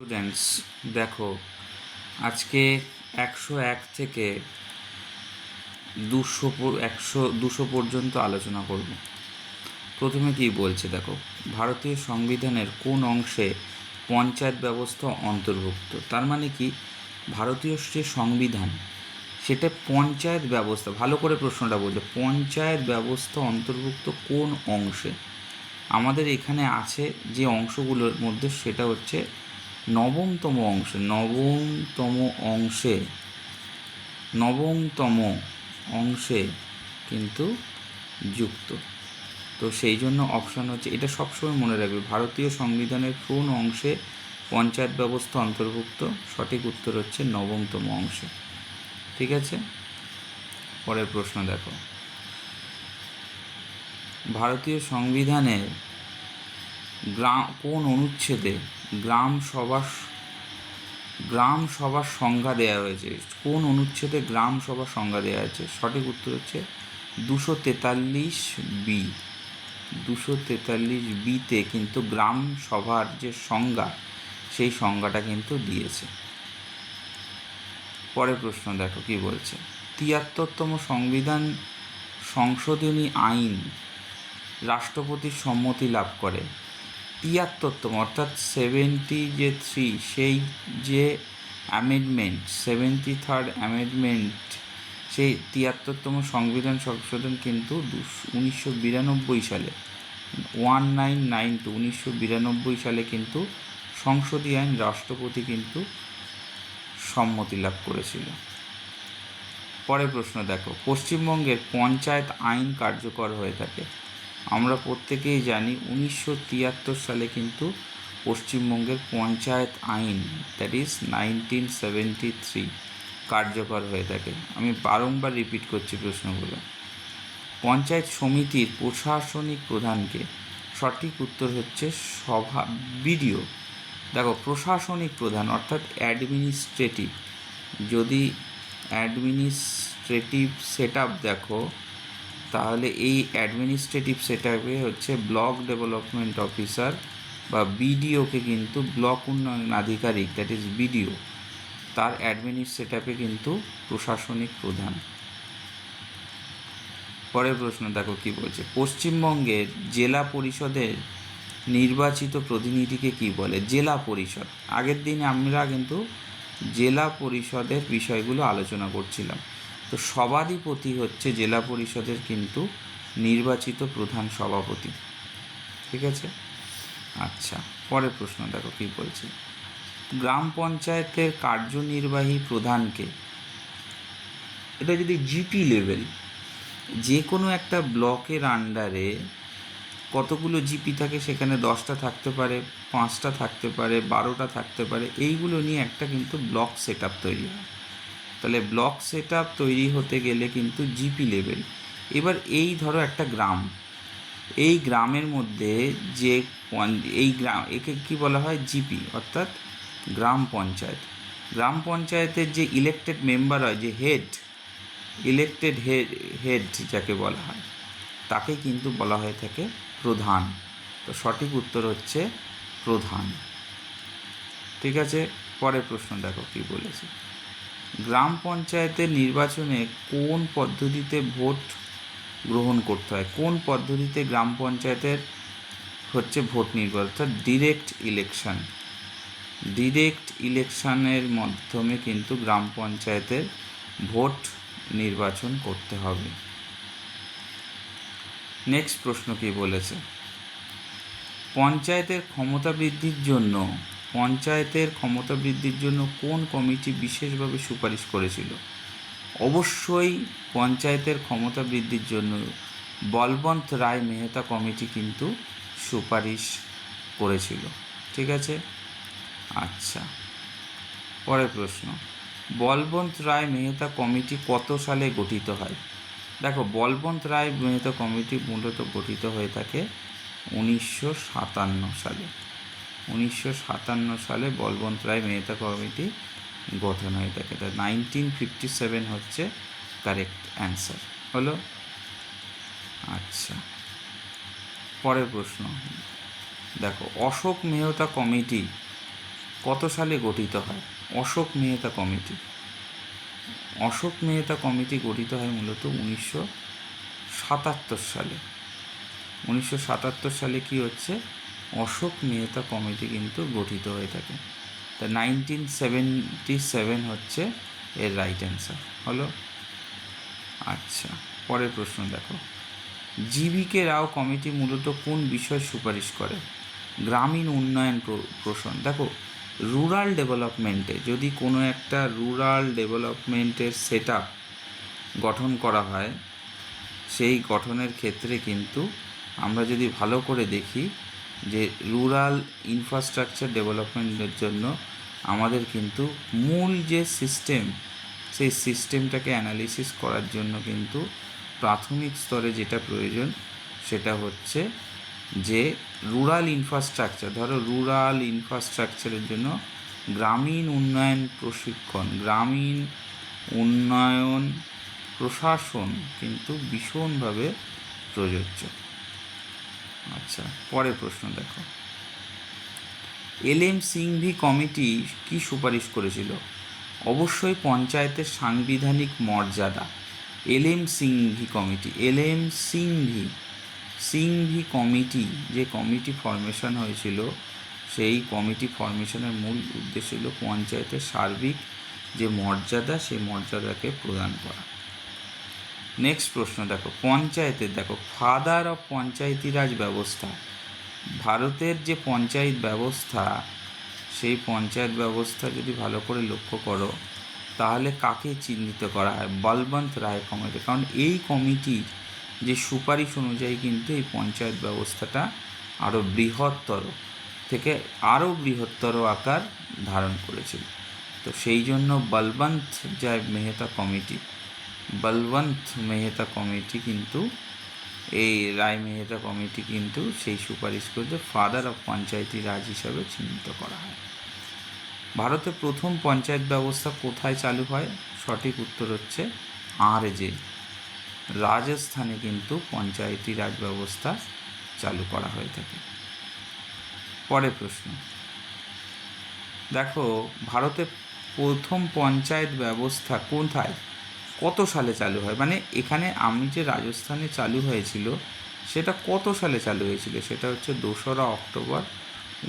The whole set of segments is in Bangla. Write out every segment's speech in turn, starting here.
স্টুডেন্টস, দেখো আজকে 101 থেকে 200 পর্যন্ত আলোচনা করব। প্রথমে কি বলছে দেখো, ভারতীয় সংবিধানের কোন অংশে পঞ্চায়েত ব্যবস্থা অন্তর্ভুক্ত? তার মানে কি, ভারতীয় যে সংবিধান সেটা পঞ্চায়েত ব্যবস্থা, ভালো করে প্রশ্নটা বলছে, পঞ্চায়েত ব্যবস্থা অন্তর্ভুক্ত কোন অংশে? আমাদের এখানে আছে যে অংশগুলোর মধ্যে সেটা হচ্ছে নবমতম অংশে কিন্তু যুক্ত। তো সেই জন্য অপশান হচ্ছে, এটা সবসময় মনে রাখবে, ভারতীয় সংবিধানের কোন অংশে পঞ্চায়েত ব্যবস্থা অন্তর্ভুক্ত? সঠিক উত্তর হচ্ছে নবমতম অংশে। ঠিক আছে, পরের প্রশ্ন দেখো, ভারতীয় সংবিধানের কোন অনুচ্ছেদে গ্রাম সভার সংজ্ঞা দেওয়া হয়েছে? কোন অনুচ্ছেদে গ্রাম সভার সংজ্ঞা দেওয়া হয়েছে? সঠিক উত্তর হচ্ছে 243B। 243Bতে কিন্তু গ্রাম সভার যে সংজ্ঞা, সেই সংজ্ঞাটা কিন্তু দিয়েছে। পরের প্রশ্ন দেখো কি বলছে, 73তম সংবিধান সংশোধনী আইন রাষ্ট্রপতির সম্মতি লাভ করে। 73তম অর্থাৎ 73, সেই যে অ্যামেন্ডমেন্ট, 73rd অ্যামেন্ডমেন্ট, সেই 73তম সংবিধান সংশোধন কিন্তু 1992 সালে, 1992 সালে কিন্তু সংসদীয় আইন রাষ্ট্রপতি কিন্তু সম্মতি লাভ করেছিল। পরের প্রশ্ন দেখো, পশ্চিমবঙ্গের পঞ্চায়েত আইন কার্যকর হয়ে থাকে। আমরা প্রত্যেকেই জানি 1973 সালে কিন্তু পশ্চিমবঙ্গের পঞ্চায়েত আইন, দ্যাট ইজ 1973, কার্যকর হয়ে থাকে। আমি বারংবার রিপিট করছি প্রশ্নগুলো। পঞ্চায়েত সমিতির প্রশাসনিক প্রধানকে? সঠিক উত্তর হচ্ছে বিডিও। দেখো, প্রশাসনিক প্রধান অর্থাৎ অ্যাডমিনিস্ট্রেটিভ, যদি অ্যাডমিনিস্ট্রেটিভ সেট আপ দেখো, তাহলে এই অ্যাডমিনিস্ট্রেটিভ সেট আপে হচ্ছে ব্লক ডেভেলপমেন্ট অফিসার বা বিডিওকে কিন্তু ব্লক উন্নয়ন আধিকারিক, দ্যাট ইজ বিডিও, তার সেট আপে কিন্তু প্রশাসনিক প্রধান। পরের প্রশ্ন দেখো কি বলছে, পশ্চিমবঙ্গের জেলা পরিষদের নির্বাচিত প্রতিনিধিকে কি বলে? জেলা পরিষদ। আগের দিন আমরা কিন্তু জেলা পরিষদের বিষয়গুলো আলোচনা করছিলাম। তো সভাধিপতি হচ্ছে জেলা পরিষদের কিন্তু নির্বাচিত প্রধান সভাপতি। ঠিক আছে, আচ্ছা, পরের প্রশ্ন দেখো কি বলছে, গ্রাম পঞ্চায়েতের কার্যনির্বাহী প্রধানকে? এটা যদি জিপি লেভেল, যে কোনো একটা ব্লকের আন্ডারে কতগুলো জিপি থাকে, সেখানে 10টা থাকতে পারে, 5টা থাকতে পারে, 12টা থাকতে পারে, এইগুলো নিয়ে একটা কিন্তু ব্লক সেট আপ তৈরি হয়। তাহলে ব্লক সেট আপ তৈরি হতে গেলে কিন্তু জিপি লেভেল। এবার এই ধরো একটা গ্রাম, এই গ্রামের মধ্যে যে এই গ্রাম, একে কী বলা হয়? জিপি, অর্থাৎ গ্রাম পঞ্চায়েত। গ্রাম পঞ্চায়েতের যে ইলেক্টেড মেম্বার হয়, যে ইলেক্টেড হেড যাকে বলা হয়, তাকে কিন্তু বলা হয়ে থাকে প্রধান। তো সঠিক উত্তর হচ্ছে প্রধান। ঠিক আছে, পরের প্রশ্ন দেখো কি বলেছে, গ্রাম পঞ্চায়েতের নির্বাচনে কোন পদ্ধতিতে ভোট গ্রহণ করতে হয়? কোন পদ্ধতিতে গ্রাম পঞ্চায়েতের হচ্ছে ভোট নির্বাচন, অর্থাৎ ডিরেক্ট ইলেকশনের মাধ্যমে কিন্তু গ্রাম পঞ্চায়েতের ভোট নির্বাচন করতে হবে। নেক্সট প্রশ্ন কি বলেছে, পঞ্চায়েতের ক্ষমতা বৃদ্ধির জন্য কোন কমিটি বিশেষভাবে সুপারিশ করেছিল? অবশ্যই পঞ্চায়েতের ক্ষমতা বৃদ্ধির জন্য বলবন্ত রায় মেহতা কমিটি কিন্তু সুপারিশ করেছিল। ঠিক আছে, আচ্ছা, পরের প্রশ্ন, বলবন্ত রায় মেহতা কমিটি কত সালে গঠিত হয়? দেখো, বলবন্ত রায় মেহতা কমিটি মূলত গঠিত হয়ে থাকে 1957 সালে। 1957 সালে বলবন্ত রায় মেহতা কমিটি গঠন হয়ে থাকে। তা 1957 হচ্ছে কারেক্ট অ্যান্সার হলো। আচ্ছা, পরের প্রশ্ন দেখো, অশোক মেহতা কমিটি কত সালে গঠিত হয়? অশোক মেহতা কমিটি। অশোক মেহতা কমিটি গঠিত হয় মূলত 1977 সালে। 1977 সালে কি হচ্ছে? অশোক মেহতা কমিটি কিন্তু গঠিত হয়ে থাকে। তা 1977 হচ্ছে এর রাইট অ্যান্সার হলো। আচ্ছা, পরের প্রশ্ন দেখো, জিভিকে রাও কমিটি মূলত কোন বিষয় সুপারিশ করে? গ্রামীণ উন্নয়ন পোষণ। দেখো, রুরাল ডেভেলপমেন্টে যদি কোনো একটা রুরাল ডেভেলপমেন্টের সেট আপ গঠন করা হয়, সেই গঠনের ক্ষেত্রে কিন্তু আমরা যদি ভালো করে দেখি যে রুরাল ইনফ্রাস্ট্রাকচার ডেভেলপমেন্টের জন্য আমাদের কিন্তু মূল যে সিস্টেম, সেই সিস্টেমটাকে অ্যানালিসিস করার জন্য কিন্তু প্রাথমিক স্তরে যেটা প্রয়োজন সেটা হচ্ছে যে রুরাল ইনফ্রাস্ট্রাকচার। ধরো রুরাল ইনফ্রাস্ট্রাকচারের জন্য গ্রামীণ উন্নয়ন প্রশিক্ষণ, গ্রামীণ উন্নয়ন প্রশাসন কিন্তু ভীষণভাবে প্রযোজ্য। আচ্ছা, পরের প্রশ্ন দেখো, LM সিংভি কমিটি কি সুপারিশ করেছিল? অবশ্যই পঞ্চায়েতের সাংবিধানিক মর্যাদা। LM Singhvi committee, LM Singhvi committee যে কমিটি ফরমেশন হয়েছিল, সেই কমিটি ফরমেশনের মূল উদ্দেশ্য ছিল পঞ্চায়েতের সার্বিক যে মর্যাদা, সেই মর্যাদাকে প্রদান করা। নেক্সট প্রশ্ন দেখো, পঞ্চায়েতের দেখো ফাদার অফ পঞ্চায়েতি রাজ ব্যবস্থা। ভারতের যে পঞ্চায়েত ব্যবস্থা, সেই পঞ্চায়েত ব্যবস্থা যদি ভালো করে লক্ষ্য করো তাহলে কাকে চিহ্নিত করা হয়? বলবন্ত রায় কমিটি। কারণ এই কমিটির যে সুপারিশ অনুযায়ী কিন্তু এই পঞ্চায়েত ব্যবস্থাটা আরও বৃহত্তর আকার ধারণ করেছিল। তো সেই জন্য বলবন্ত মেহতা কমিটি কিন্তু এই রায় মেহতা কমিটি কিন্তু সেই সুপারিশ করতে ফাদার অফ পঞ্চায়েতি রাজ হিসাবে চিহ্নিত করা হয়। ভারতে প্রথম পঞ্চায়েত ব্যবস্থা কোথায় চালু হয়? সঠিক উত্তর হচ্ছে RJ, রাজস্থানে কিন্তু পঞ্চায়েতি রাজ ব্যবস্থা চালু করা হয়ে থাকে। পরের প্রশ্ন দেখো, ভারতে প্রথম পঞ্চায়েত ব্যবস্থা কোথায় কত সালে চালু হয়? মানে এখানে আমি যে রাজস্থানে চালু হয়েছিল সেটা কত সালে চালু হয়েছিল? সেটা হচ্ছে 2রা অক্টোবর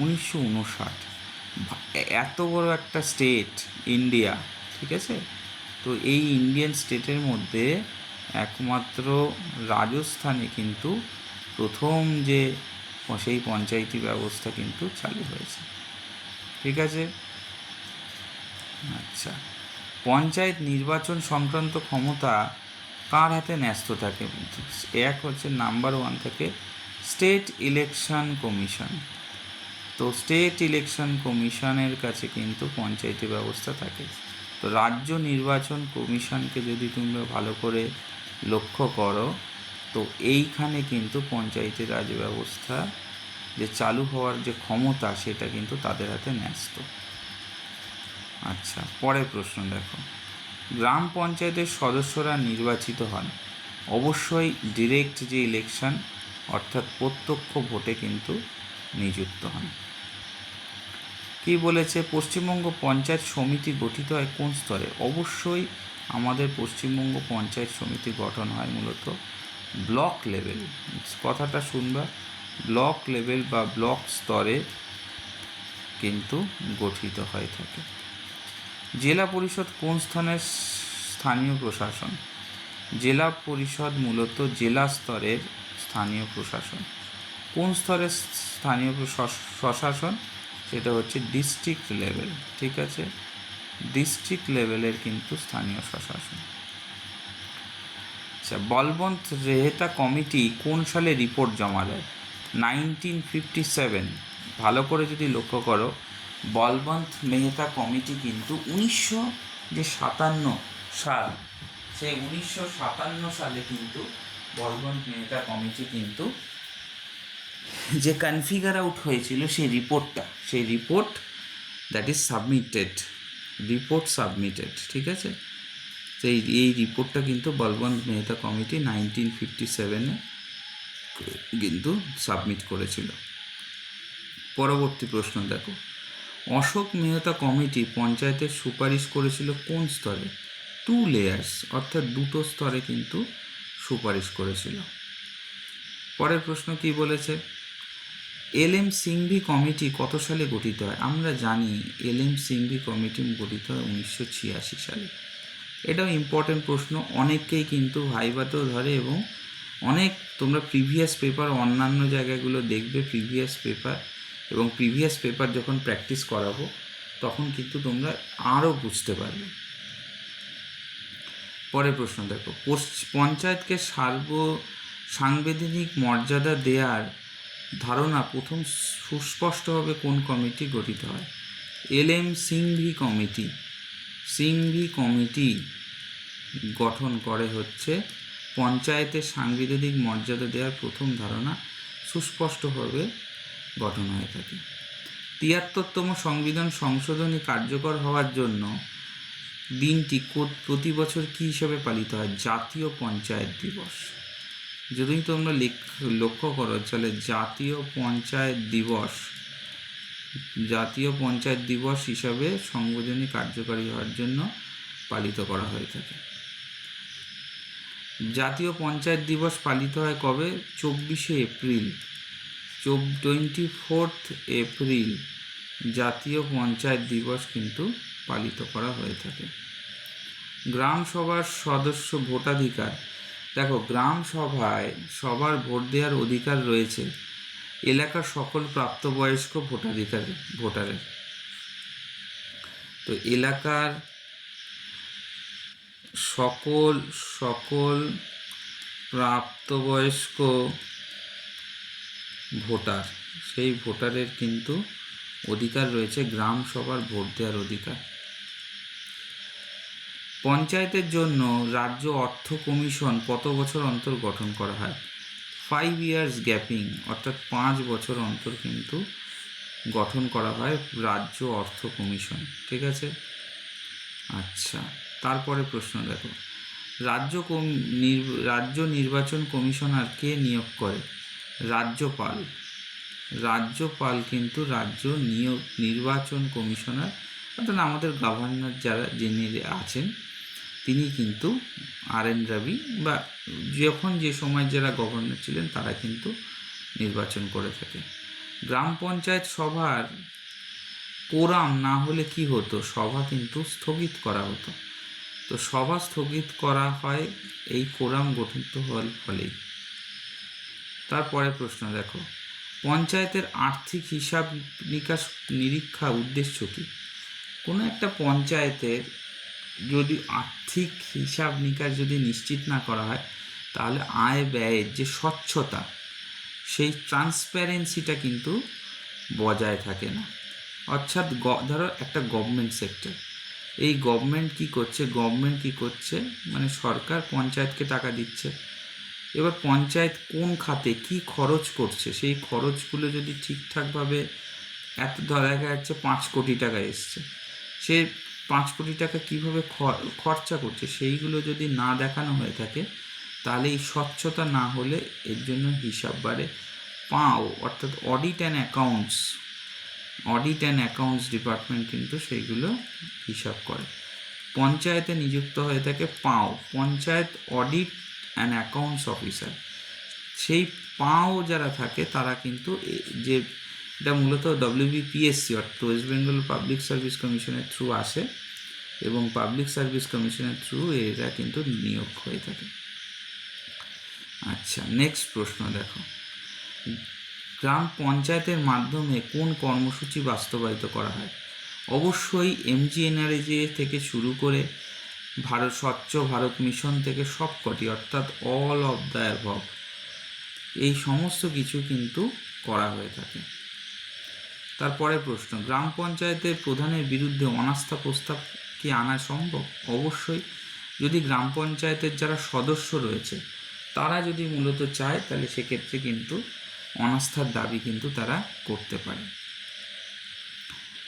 1959। এত বড় একটা স্টেট ইন্ডিয়া, ঠিক আছে? তো এই ইন্ডিয়ান স্টেটের মধ্যে একমাত্র রাজস্থানে কিন্তু প্রথম যে সেই পঞ্চায়েতি ব্যবস্থা কিন্তু চালু হয়েছে, ঠিক আছে? আচ্ছা, পঞ্চায়েত নির্বাচন সংক্রান্ত ক্ষমতা কার হাতে ন্যস্ত থাকে? এক হচ্ছে নাম্বার 1 থাকে স্টেট ইলেকশন কমিশন। তো স্টেট ইলেকশন কমিশনের কাছে কিন্তু পঞ্চায়েতি ব্যবস্থা থাকে। তো রাজ্য নির্বাচন কমিশনকে যদি তোমরা ভালো করে লক্ষ্য করো, তো এইখানে কিন্তু পঞ্চায়েতি রাজ ব্যবস্থা যে চালু হওয়ার যে ক্ষমতা সেটা কিন্তু তাদের হাতে ন্যস্ত। আচ্ছা, পরের প্রশ্ন দেখো, গ্রাম পঞ্চায়েতের সদস্যরা নির্বাচিত হন অবশ্যই ডিরেক্ট যে ইলেকশন অর্থাৎ প্রত্যক্ষ ভোটে কিন্তু নিযুক্ত হন। কি বলেছে? পশ্চিমবঙ্গ পঞ্চায়েত সমিতি গঠিত হয় কোন স্তরে? অবশ্যই আমাদের পশ্চিমবঙ্গ পঞ্চায়েত সমিতি গঠন হয় মূলত ব্লক লেভেল। কথাটা শুনবা, ব্লক লেভেল বা ব্লক স্তরে কিন্তু গঠিত হয়ে থাকে। জেলা পরিষদ কোন স্থানের স্থানীয় প্রশাসন? জেলা পরিষদ মূলত জেলা স্তরের স্থানীয় প্রশাসন। কোন স্তরের স্থানীয় প্রশাসন? সেটা হচ্ছে ডিস্ট্রিক্ট লেভেল, ঠিক আছে? ডিস্ট্রিক্ট লেভেলের কিন্তু স্থানীয় প্রশাসন। আচ্ছা, বলবন্ত মেহতা কমিটি কোন সালে রিপোর্ট জমা দেয়? 1957। ভালো করে যদি লক্ষ্য করো, বলবন্ত মেহতা কমিটি কিন্তু 1957 সাল, সেই 1957 সালে কিন্তু বলবন্ত মেহতা কমিটি কিন্তু যে কনফিগার আউট হয়েছিল সেই রিপোর্ট দ্যাট ইজ সাবমিটেড, ঠিক আছে? সেই এই রিপোর্টটা কিন্তু বলবন্ত মেহতা কমিটি 1957 কিন্তু সাবমিট করেছিল। পরবর্তী প্রশ্ন দেখো, অশোক মেহতা কমিটি পঞ্চায়েতের সুপারিশ করেছিল কোন স্তরে? 2 লেয়ার্স, অর্থাৎ 2টো স্তরে কিন্তু সুপারিশ করেছিল। পরের প্রশ্ন কি বলেছে? এলএম সিংভি কমিটি কত সালে গঠিত হয়? আমরা জানি এলএম সিংভি কমিটি গঠিত হয় 1986 সালে। এটাও ইম্পর্টেন্ট প্রশ্ন, অনেককেই কিন্তু ভাইভাতেও ধরে এবং অনেক তোমরা প্রিভিয়াস পেপার অন্যান্য জায়গাগুলো দেখবে, প্রিভিয়াস পেপার এবং প্রিভিয়াস পেপার যখন প্র্যাকটিস করাবো তখন কিন্তু তোমরা আরও বুঝতে পারবে। পরের প্রশ্ন দেখো, পঞ্চায়েতকে সাংবিধানিক মর্যাদা দেওয়ার ধারণা প্রথম সুস্পষ্টভাবে কোন কমিটি গঠিত হয়? এলএম সিংভি কমিটি। সিংভি কমিটি গঠন করে হচ্ছে পঞ্চায়েতের সাংবিধানিক মর্যাদা দেওয়ার প্রথম ধারণা সুস্পষ্টভাবে গঠন হয়ে থাকে। ৭৩তম সংবিধান সংশোধনী কার্যকর হওয়ার জন্য দিনটি প্রতি বছর কী হিসাবে পালিত হয়? জাতীয় পঞ্চায়েত দিবস। যদি তোমরা লক্ষ্য করো তাহলে জাতীয় পঞ্চায়েত দিবস হিসাবে সংবিধানী কার্যকরী হওয়ার জন্য পালিত করা হয়ে থাকে। জাতীয় পঞ্চায়েত দিবস পালিত হয় কবে? 24শে এপ্রিল। 24th এপ্রিল জাতীয় পঞ্চায়েত দিবস কিন্তু পালিত করা হয়ে থাকে। গ্রাম সভার সদস্য ভোটাধিকার। দেখো, গ্রাম সভায় সবার ভোট দেওয়ার অধিকার রয়েছে এলাকার সকল প্রাপ্তবয়স্ক ভোটারের। তো এলাকার সকল প্রাপ্তবয়স্ক ভোটার, সেই ভোটারের কিন্তু অধিকার রয়েছে গ্রাম সভার ভোট দেওয়ার অধিকার। পঞ্চায়েতের জন্য রাজ্য অর্থ কমিশন কত বছর অন্তর গঠন করা হয়? 5 years গ্যাপিং, অর্থাৎ 5 বছর অন্তর কিন্তু গঠন করা হয় রাজ্য অর্থ কমিশন। ঠিক আছে? আচ্ছা, তারপরে প্রশ্ন দেখো, রাজ্য নির্বাচন কমিশনার কে নিয়োগ করে? রাজ্যপাল কিন্তু রাজ্য নির্বাচন কমিশনার, অর্থাৎ আমাদের গভর্নর যিনি আছেন তিনি কিন্তু RN রাবি বা যখন যে সময় যারা গভর্নর ছিলেন তারা কিন্তু নির্বাচন করে থাকে। গ্রাম পঞ্চায়েত সভার কোরাম না হলে কি হতো? সভা কিন্তু স্থগিত করা হতো। তো সভা স্থগিত করা হয় এই কোরাম গঠিত হওয়ার ফলেই। তারপরে প্রশ্ন দেখো, পঞ্চায়েতের আর্থিক হিসাব নিরীক্ষা উদ্দেশ্য কী? কোনো একটা পঞ্চায়েতের যদি আর্থিক হিসাব নিকাশ যদি নিশ্চিত না করা হয় তাহলে আয় ব্যয়ের যে স্বচ্ছতা, সেই ট্রান্সপারেন্সিটা কিন্তু বজায় থাকে না। অর্থাৎ ধরো একটা গভর্নমেন্ট সেক্টর, এই গভর্নমেন্ট কি করছে মানে সরকার পঞ্চায়েতকে টাকা দিচ্ছে, এবার পঞ্চায়েত কোন খাতে কি খরচ করছে সেই খরচগুলো যদি ঠিকঠাকভাবে দেখা যাচ্ছে 5 কোটি টাকা এসছে, সে 5 কোটি টাকা কীভাবে খরচা করছে সেইগুলো যদি না দেখানো হয়ে থাকে তাহলে এই স্বচ্ছতা না হলে এর জন্য হিসাব বাড়ে। অর্থাৎ অডিট অ্যান্ড অ্যাকাউন্টস ডিপার্টমেন্ট কিন্তু সেইগুলো হিসাব করে। পঞ্চায়েতে নিযুক্ত হয়ে থাকে panchayat audit and accounts officer. সেই যারা থাকে তারা কিন্তু যে এটা মূলত WBPSC অর্থাৎ ওয়েস্ট বেঙ্গল পাবলিক সার্ভিস কমিশনের থ্রু আসে এবং পাবলিক সার্ভিস কমিশনের থ্রু এরা কিন্তু নিয়োগ হয়ে থাকে। আচ্ছা, নেক্সট প্রশ্ন দেখো, গ্রাম পঞ্চায়েতের মাধ্যমে কোন কর্মসূচি বাস্তবায়িত করা হয়? অবশ্যই MGNREGA থেকে শুরু করে স্বচ্ছ ভারত মিশন থেকে সবকটি, অর্থাৎ অল অফ দ্য অ্যাবভ, এই সমস্ত কিছু কিন্তু করা হয়ে থাকে। তারপরে প্রশ্ন, গ্রাম পঞ্চায়েতের প্রধানের বিরুদ্ধে অনাস্থা প্রস্তাব কি আনা সম্ভব? অবশ্যই, যদি গ্রাম পঞ্চায়েতের যারা সদস্য রয়েছে তারা যদি মূলত চায় তাহলে সেক্ষেত্রে কিন্তু অনাস্থার দাবি কিন্তু তারা করতে পারে।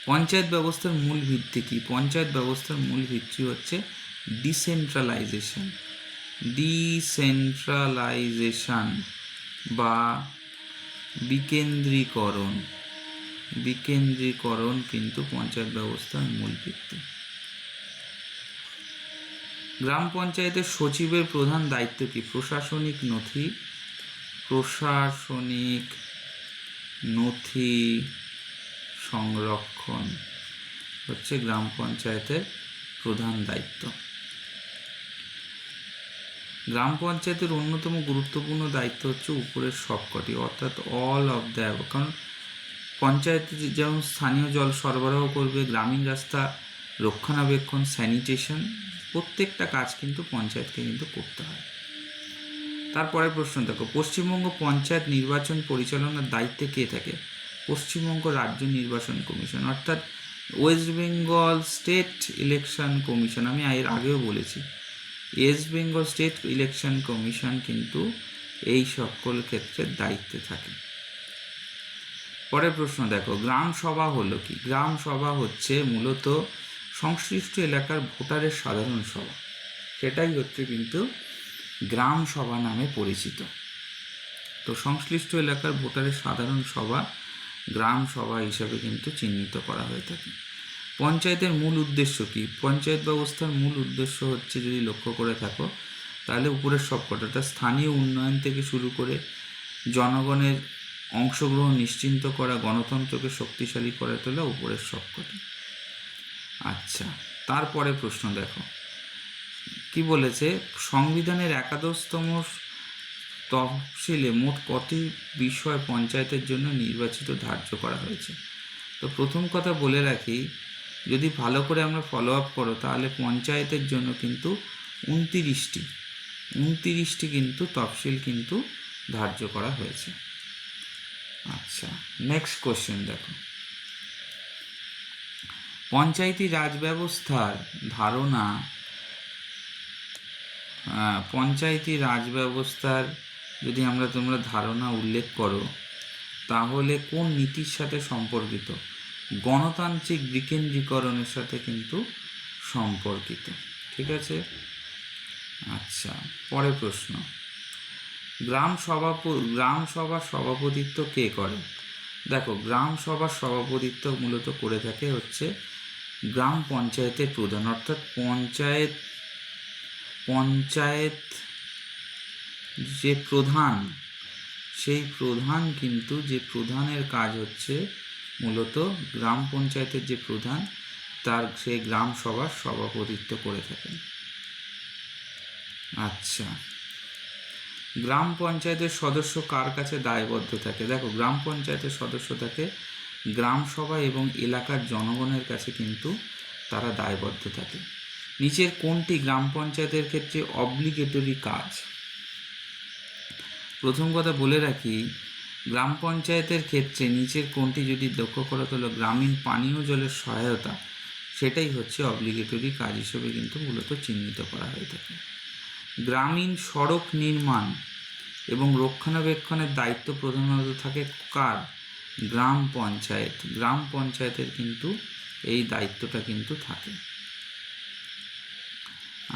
পঞ্চায়েত ব্যবস্থার মূল ভিত্তি কি? পঞ্চায়েত ব্যবস্থার মূল ভিত্তি হচ্ছে ডিসেন্ট্রালাইজেশন বা বিকেন্দ্রীকরণ। বিকেন্দ্রীকরণ কিন্তু পঞ্চায়েত ব্যবস্থার মূল ভিত্তি। গ্রাম পঞ্চায়েতের সচিবের প্রধান দায়িত্ব কি? প্রশাসনিক নথি সংরক্ষণ হচ্ছে গ্রাম পঞ্চায়েতের প্রধান দায়িত্ব। গ্রাম পঞ্চায়েতের অন্যতম গুরুত্বপূর্ণ দায়িত্ব হচ্ছে উপরের সবকটি, অর্থাৎ অল অফ দ্য অ্যাবভ। কারণ পঞ্চায়েতে যেমন স্থানীয় জল সরবরাহ করবে, গ্রামীণ রাস্তা রক্ষণাবেক্ষণ, স্যানিটেশন, প্রত্যেকটা কাজ কিন্তু পঞ্চায়েতকে কিন্তু করতে হয়। তারপরে প্রশ্ন দেখো, পশ্চিমবঙ্গ পঞ্চায়েত নির্বাচন পরিচালনার দায়িত্বে কে থাকে? পশ্চিমবঙ্গ রাজ্য নির্বাচন কমিশন, অর্থাৎ West Bengal state election commission. আমি এর আগেও বলেছি, West Bengal state election commission কিন্তু এই সকল ক্ষেত্রে দায়িত্বে থাকে। পরের প্রশ্ন দেখো, গ্রাম সভা হলো কি? গ্রাম সভা হচ্ছে মূলত সংশ্লিষ্ট এলাকার ভোটারের সাধারণ সভা, সেটাই হচ্ছে কিন্তু গ্রাম সভা নামে পরিচিত। তো সংশ্লিষ্ট এলাকার ভোটারের সাধারণ সভা গ্রাম সভা হিসাবে কিন্তু চিহ্নিত করা হয়ে থাকে। পঞ্চায়েতের মূল উদ্দেশ্য কি? পঞ্চায়েত ব্যবস্থার মূল উদ্দেশ্য হচ্ছে, যদি লক্ষ্য করে থাকো তাহলে উপরের সবকটা, স্থানীয় উন্নয়ন থেকে শুরু করে জনগণের অংশগ্রহণ নিশ্চিন্ত করা, গণতন্ত্রকে শক্তিশালী করে তোলা, উপরের সবকটি। আচ্ছা, তারপরে প্রশ্ন দেখো কি বলেছে, সংবিধানের 11তম তফসিলে মোট কটি বিষয় পঞ্চায়েতের জন্য নির্বাচিত ধার্য করা হয়েছে? তো প্রথম কথা বলে রাখি, যদি ভালো করে আমরা ফলো আপ করো তাহলে পঞ্চায়েতের জন্য কিন্তু 29টি কিন্তু তফসিল কিন্তু ধার্য করা হয়েছে। আচ্ছা, নেক্সট কোশ্চেন দেখো, পঞ্চায়েতি রাজ ব্যবস্থার ধারণা, পঞ্চায়েতি রাজ ব্যবস্থার যদি তোমরা ধারণা উল্লেখ করো তাহলে কোন নীতির সাথে সম্পর্কিত? গণতান্ত্রিক বিকেন্দ্রীকরণের সাথে কিন্তু সম্পর্কিত। ঠিক আছে। আচ্ছা, পরের প্রশ্ন, গ্রাম সভার সভাপতিত্ব কে করে? দেখো, গ্রাম সভার সভাপতিত্ব মূলত করে থাকে হচ্ছে গ্রাম পঞ্চায়েতের প্রধান, অর্থাৎ পঞ্চায়েত যে প্রধান, সেই প্রধান কিন্তু, যে প্রধানের কাজ হচ্ছে মূলত গ্রাম পঞ্চায়েতের যে প্রধান সেই গ্রাম সভার সভাপতিত্ব করে থাকেন। আচ্ছা, গ্রাম পঞ্চায়েতের সদস্য কার কাছে দায়বদ্ধ থাকে? দেখো, গ্রাম পঞ্চায়েতের সদস্য থাকে গ্রাম সভা এবং এলাকার জনগণের কাছে কিন্তু তারা দায়বদ্ধ থাকে। নিচের কোনটি গ্রাম পঞ্চায়েতের ক্ষেত্রে অব্লিগেটরি কাজ? প্রথম কথা বলে রাখি, গ্রাম পঞ্চায়েতের ক্ষেত্রে নিচের কোনটি যদি লক্ষ্য করা হলো গ্রামীণ পানীয় জলের সহায়তা, সেটাই হচ্ছে অব্লিগেটরি কাজ হিসেবে কিন্তু মূলত চিহ্নিত করা হয়ে থাকে। গ্রামীণ সড়ক নির্মাণ এবং রক্ষণাবেক্ষণের দায়িত্ব প্রধানত থাকে কার? গ্রাম পঞ্চায়েতের কিন্তু এই দায়িত্বটা কিন্তু থাকে।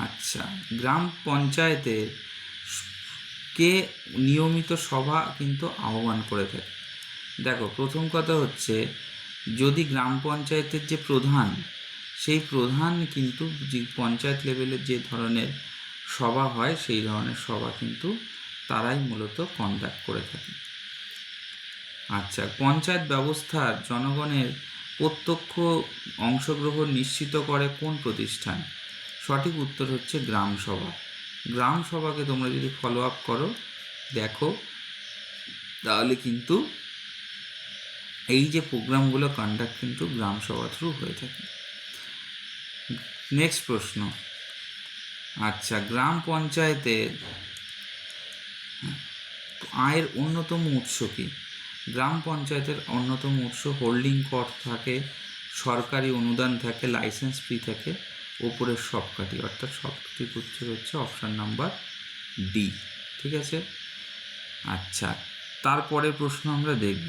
আচ্ছা, গ্রাম পঞ্চায়েতের কে নিয়মিত সভা কিন্তু আহ্বান করে থাকে? দেখো, প্রথম কথা হচ্ছে, যদি গ্রাম পঞ্চায়েতের যে প্রধান, সেই প্রধান কিন্তু যে পঞ্চায়েত লেভেলের যে ধরনের সভা হয় সেই ধরনের সভা কিন্তু তারাই মূলত কন্ডাক্ট করে থাকে। আচ্ছা, পঞ্চায়েত ব্যবস্থার জনগণের প্রত্যক্ষ অংশগ্রহণ নিশ্চিত করে কোন প্রতিষ্ঠান? সঠিক উত্তর হচ্ছে গ্রাম সভা। গ্রাম সভাকে তোমরা যদি ফলো আপ করো দেখো তাহলে কিন্তু এই যে প্রোগ্রামগুলো কন্ডাক্ট কিন্তু গ্রাম সভা থ্রু হয়ে থাকে। নেক্সট প্রশ্ন, আচ্ছা, গ্রাম পঞ্চায়েতের আয়ের অন্যতম উৎস কি? গ্রাম পঞ্চায়েতের অন্যতম উৎস হোল্ডিং কর থাকে, সরকারি অনুদান থাকে, লাইসেন্স ফি থাকে, ওপরের সবকটি, অর্থাৎ সবকটির উত্তর হচ্ছে অপশান নাম্বার ডি। ঠিক আছে। আচ্ছা, তারপরের প্রশ্ন আমরা দেখব।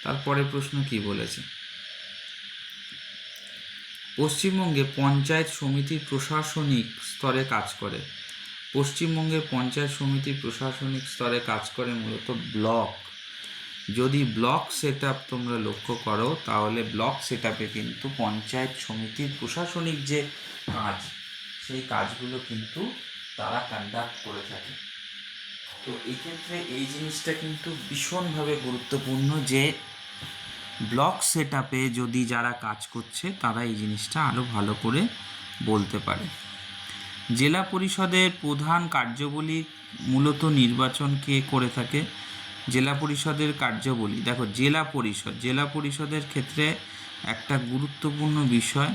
তারপরের প্রশ্ন কি বলেছে, পশ্চিমবঙ্গে পঞ্চায়েত সমিতির প্রশাসনিক স্তরে কাজ করে? পশ্চিমবঙ্গের পঞ্চায়েত সমিতির প্রশাসনিক স্তরে কাজ করে মূলত ব্লক। যদি ব্লক সেট আপ তোমরা লক্ষ্য করো তাহলে ব্লক সেট আপে কিন্তু পঞ্চায়েত সমিতির প্রশাসনিক যে কাজ সেই কাজগুলো কিন্তু তারা কন্ডাক্ট করে থাকে। তো এক্ষেত্রে এই জিনিসটা কিন্তু ভীষণভাবে গুরুত্বপূর্ণ যে ব্লক সেট আপে যদি যারা কাজ করছে তারা এই জিনিসটা আরও ভালো করে বলতে পারে। জেলা পরিষদের প্রধান কার্যাবলী মূলত নির্বাচন কে করে থাকে? জেলা পরিষদের কার্যাবলী দেখো, জেলা পরিষদের ক্ষেত্রে একটা গুরুত্বপূর্ণ বিষয়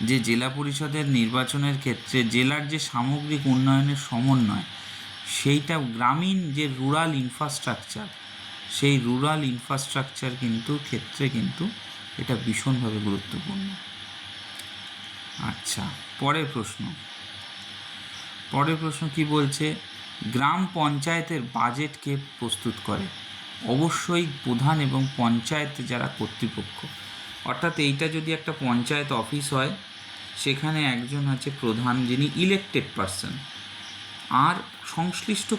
যে জেলা পরিষদের নির্বাচনের ক্ষেত্রে জেলার যে সামগ্রিক উন্নয়নের সমন্বয় সেইটা গ্রামীণ যে রুরাল ইনফ্রাস্ট্রাকচার সেই রুরাল ইনফ্রাস্ট্রাকচার কিন্তু ক্ষেত্রে কিন্তু এটা ভীষণভাবে গুরুত্বপূর্ণ। আচ্ছা, পরের প্রশ্ন কি বলছে? গ্রাম পঞ্চায়েতের বাজেট কে প্রস্তুত করে? অবশ্যই প্রধান এবং পঞ্চায়েত যারা কর্তৃপক্ষ, অর্থাৎ এইটা যদি একটা পঞ্চায়েত অফিস হয় সেখানে একজন আছে প্রধান যিনি ইলেক্টেড পারসন, আর সংশ্লিষ্ট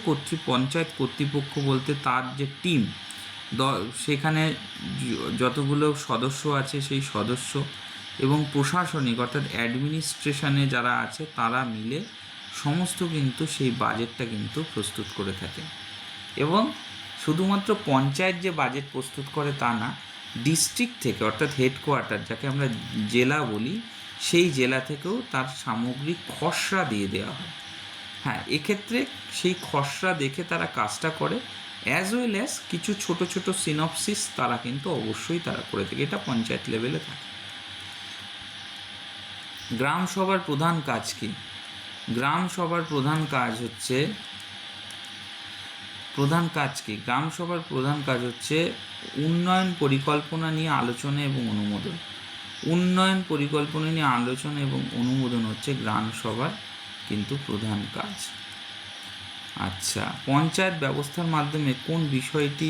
পঞ্চায়েত কর্তৃপক্ষ বলতে তার যে টিম সেখানে যতগুলো সদস্য আছে সেই সদস্য এবং প্রশাসনিক অর্থাৎ অ্যাডমিনিস্ট্রেশনে যারা আছে তারা মিলে সমস্ত কিন্তু সেই বাজেটটা কিন্তু প্রস্তুত করে থাকে। এবং শুধুমাত্র পঞ্চায়েত যে বাজেট প্রস্তুত করে তা না, ডিস্ট্রিক্ট থেকে অর্থাৎ হেডকোয়ার্টার যাকে আমরা জেলা বলি সেই জেলা থেকেও তার সামগ্রিক খসড়া দিয়ে দেওয়া হয়। হ্যাঁ, এক্ষেত্রে সেই খসড়া দেখে তারা কাজটা করে, অ্যাজ ওয়েল অ্যাজ কিছু ছোট ছোট সিনপসিস তারা কিন্তু অবশ্যই তারা করে থাকে। এটা পঞ্চায়েত লেভেলে থাকে। গ্রাম সভার প্রধান কাজ কি? গ্রাম সভার প্রধান কাজ হচ্ছে উন্নয়ন পরিকল্পনা নিয়ে আলোচনা এবং অনুমোদন। উন্নয়ন পরিকল্পনা নিয়ে আলোচনা এবং অনুমোদন হচ্ছে গ্রাম সভার কিন্তু প্রধান কাজ। আচ্ছা, পঞ্চায়েত ব্যবস্থার মাধ্যমে কোন বিষয়টি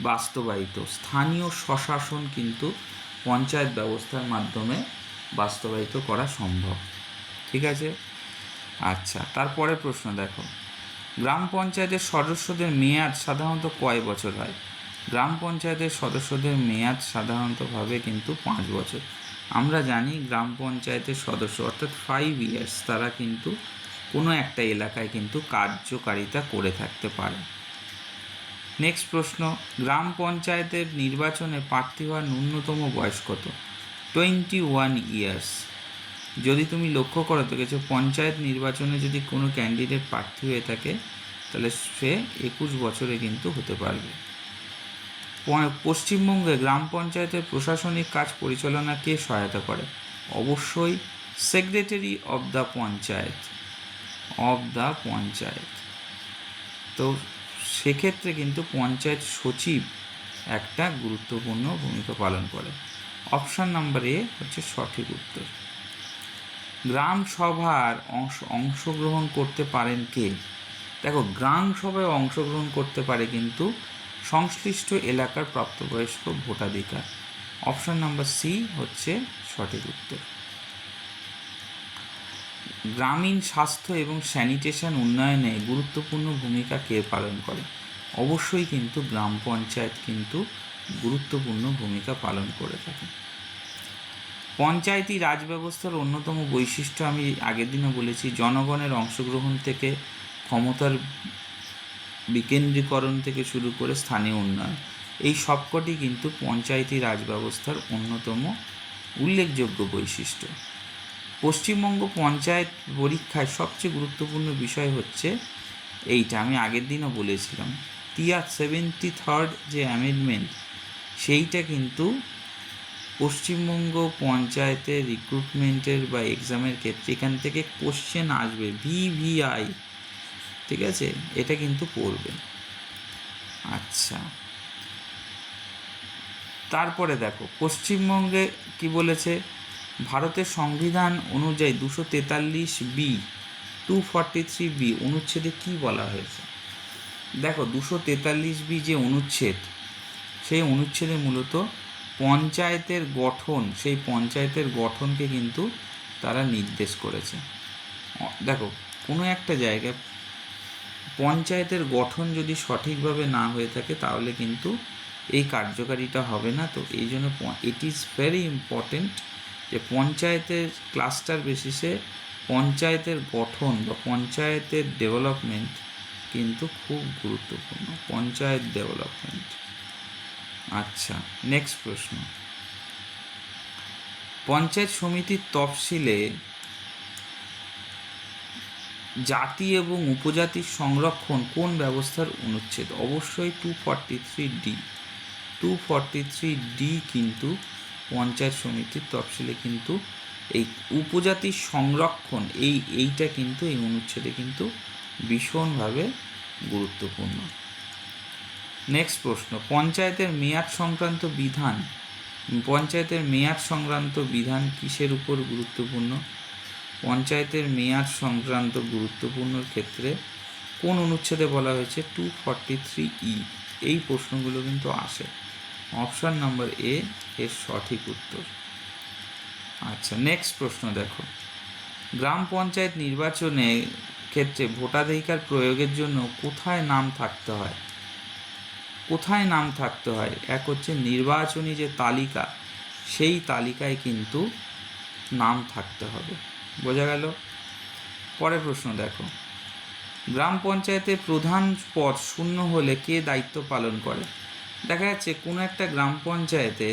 বাস্তবায়িত? স্থানীয় স্বশাসন কিন্তু পঞ্চায়েত ব্যবস্থার মাধ্যমে বাস্তবায়িত করা সম্ভব। ঠিক আছে। আচ্ছা, তারপরে প্রশ্ন দেখো, গ্রাম পঞ্চায়েতের সদস্যদের মেয়াদ সাধারণত কয় বছর হয়? গ্রাম পঞ্চায়েতের সদস্যদের মেয়াদ সাধারণতভাবে কিন্তু 5 বছর। আমরা জানি গ্রাম পঞ্চায়েতের সদস্য অর্থাৎ 5 ইয়ার্স তারা কিন্তু কোনো একটা এলাকায় কিন্তু কার্যকারিতা করে থাকতে পারে। নেক্সট প্রশ্ন, গ্রাম পঞ্চায়েতের নির্বাচনে প্রার্থী হওয়ার ন্যূনতম বয়স কত? 21 ইয়ার্স। যদি তুমি লক্ষ্য করো তো কিছু পঞ্চায়েত নির্বাচনে যদি কোনো ক্যান্ডিডেট প্রার্থী হয়ে থাকে তাহলে সে 21 বছরে কিন্তু হতে পারবে। পশ্চিমবঙ্গে গ্রাম পঞ্চায়েতের প্রশাসনিক কাজ পরিচালনা কে সহায়তা করে? অবশ্যই সেক্রেটারি অব দ্য পঞ্চায়েত। তো সেক্ষেত্রে কিন্তু পঞ্চায়েত সচিব একটা গুরুত্বপূর্ণ ভূমিকা পালন করে। অপশান নাম্বার এ হচ্ছে সঠিক উত্তর। গ্রাম সভার অংশগ্রহণ করতে পারেন কে? দেখো, গ্রাম সভায় অংশগ্রহণ করতে পারে কিন্তু সংশ্লিষ্ট এলাকার প্রাপ্তবয়স্ক ভোটাধিকার। অপশান নাম্বার সি হচ্ছে সঠিক উত্তর। গ্রামীণ স্বাস্থ্য এবং স্যানিটেশন উন্নয়নে গুরুত্বপূর্ণ ভূমিকা কে পালন করে? অবশ্যই কিন্তু গ্রাম পঞ্চায়েত কিন্তু গুরুত্বপূর্ণ ভূমিকা পালন করে থাকে। পঞ্চায়েতি রাজ ব্যবস্থার অন্যতম বৈশিষ্ট্য আমি আগের দিনও বলেছি, জনগণের অংশগ্রহণ থেকে ক্ষমতার বিকেন্দ্রীকরণ থেকে শুরু করে স্থানীয় উন্নয়ন, এই সবকটি কিন্তু পঞ্চায়েতি রাজ ব্যবস্থার অন্যতম উল্লেখযোগ্য বৈশিষ্ট্য। পশ্চিমবঙ্গ পঞ্চায়েত পরীক্ষায় সবচেয়ে গুরুত্বপূর্ণ বিষয় হচ্ছে এইটা, আমি আগের দিনও বলেছিলাম, 73rd যে অ্যামেন্ডমেন্ট সেইটা কিন্তু পশ্চিমবঙ্গ পঞ্চায়েতের রিক্রুটমেন্টের বা এক্সামের ক্ষেত্রে এখান থেকে কোশ্চেন আসবে, VVI, ঠিক আছে, এটা কিন্তু পড়বে। আচ্ছা, তারপরে দেখো পশ্চিমবঙ্গে কি বলেছে, ভারতের সংবিধান অনুযায়ী 243B 243B অনুচ্ছেদে কি বলা হয়েছে? দেখো, 243B যে অনুচ্ছেদ সেই অনুচ্ছেদে মূলত পঞ্চায়েতের গঠন, সেই পঞ্চায়েতের গঠনকে কিন্তু তারা নির্দেশ করেছে। দেখো, কোনো একটা জায়গায় পঞ্চায়েতের গঠন যদি সঠিকভাবে না হয়ে থাকে তাহলে কিন্তু এই কার্যকারিতা হবে না। তো এই জন্য ইট ইজ ভেরি ইম্পর্টেন্ট যে পঞ্চায়েতের ক্লাস্টার বেসিসে পঞ্চায়েতের গঠন বা পঞ্চায়েতের ডেভেলপমেন্ট কিন্তু খুব গুরুত্বপূর্ণ, পঞ্চায়েত ডেভেলপমেন্ট। আচ্ছা, নেক্সট প্রশ্ন, পঞ্চায়েত সমিতির তফসিলে জাতি এবং উপজাতির সংরক্ষণ কোন ব্যবস্থার অনুচ্ছেদ? অবশ্যই 243D। 243D কিন্তু পঞ্চায়েত সমিতির তফসিলে কিন্তু এই উপজাতির সংরক্ষণ এইটা কিন্তু এই অনুচ্ছেদে কিন্তু ভীষণভাবে গুরুত্বপূর্ণ। নেক্সট প্রশ্ন, পঞ্চায়েতের মেয়াদ সংক্রান্ত বিধান কিসের উপর গুরুত্বপূর্ণ? পঞ্চায়েতের মেয়াদ সংক্রান্ত গুরুত্বপূর্ণ ক্ষেত্রে কোন অনুচ্ছেদে বলা হয়েছে? 243E। এই প্রশ্নগুলো কিন্তু আসে। অপশান নাম্বার এ এর সঠিক উত্তর। আচ্ছা, নেক্সট প্রশ্ন দেখো, গ্রাম পঞ্চায়েত নির্বাচনের ক্ষেত্রে ভোটাধিকার প্রয়োগের জন্য কোথায় নাম থাকতে হয়? এক হচ্ছে নির্বাচনী যে তালিকা, সেই তালিকায় কিন্তু নাম থাকতে হবে। বোঝা গেল? পরের প্রশ্ন দেখো, গ্রাম পঞ্চায়েতের প্রধান পদ শূন্য হলে কে দায়িত্ব পালন করে? দেখা যাচ্ছে কোনো একটা গ্রাম পঞ্চায়েতে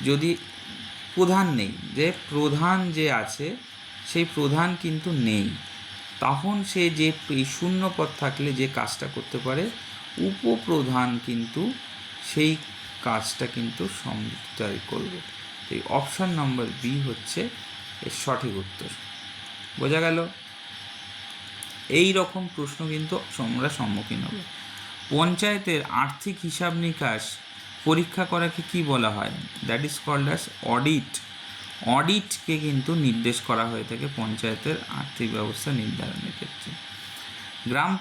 যদি প্রধান নেই, যে প্রধান যে আছে সেই প্রধান কিন্তু নেই, তখন সে যে এই শূন্য পদ থাকলে যে কাজটা করতে পারে, উপপ্রধান কিন্তু সেই কাজটা কিন্তু সম্পাদন করবে। এই অপশান নম্বর বি হচ্ছে এর সঠিক উত্তর। বোঝা গেল? এই রকম প্রশ্ন কিন্তু আমরা সম্মুখীন হবে। পঞ্চায়েতের আর্থিক হিসাব নিকাশ পরীক্ষা করাকে কি বলা হয়? That is called as audit. অডিটকে কিন্তু নির্দেশ করা হয়ে থাকে পঞ্চায়েতের আর্থিক ব্যবস্থা নির্ধারণের ক্ষেত্রে। গ্রাম